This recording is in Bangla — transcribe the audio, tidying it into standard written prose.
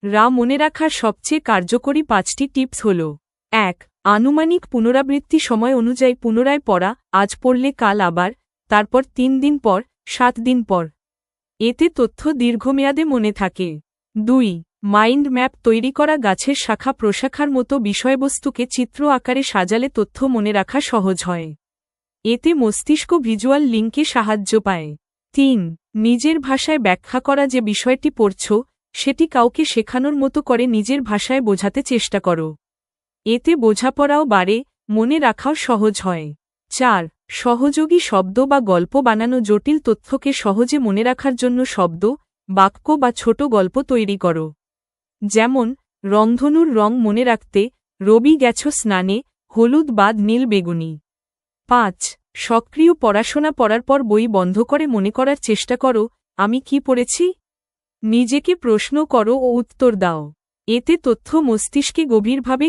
মনে রাখার সবচেয়ে কার্যকরী 5টি টিপস হল: 1. আনুমানিক পুনরাবৃত্তি সময় অনুযায়ী পুনরায় পড়া, আজ পড়লে কাল আবার, তারপর 3 দিন পর, 7 দিন পর। এতে তথ্য দীর্ঘমেয়াদে মনে থাকে। 2. মাইন্ড ম্যাপ তৈরি করা, গাছের শাখা প্রশাখার মতো বিষয়বস্তুকে চিত্র আকারে সাজালে তথ্য মনে রাখা সহজ হয়। এতে মস্তিষ্ক ভিজুয়াল লিঙ্কে সাহায্য পায়। 3. নিজের ভাষায় ব্যাখ্যা করা, যে বিষয়টি পড়ছ সেটি কাউকে শেখানোর মতো করে নিজের ভাষায় বোঝাতে চেষ্টা করো। এতে বোঝাপড়াও বাড়ে, মনে রাখাও সহজ হয়। 4. সহযোগী শব্দ বা গল্প বানানো, জটিল তথ্যকে সহজে মনে রাখার জন্য শব্দ, বাক্য বা ছোট গল্প তৈরি করো। যেমন, রংধনুর রং মনে রাখতে রবি গেছো স্নানে, হলুদ বাদ নীল বেগুনি। 5. সক্রিয় পড়াশোনা, পড়ার পর বই বন্ধ করে মনে করার চেষ্টা করো, আমি কি পড়েছি। নিজেকে প্রশ্ন করো ও উত্তর দাও। এতে তথ্য মস্তিষ্কে গভীরভাবে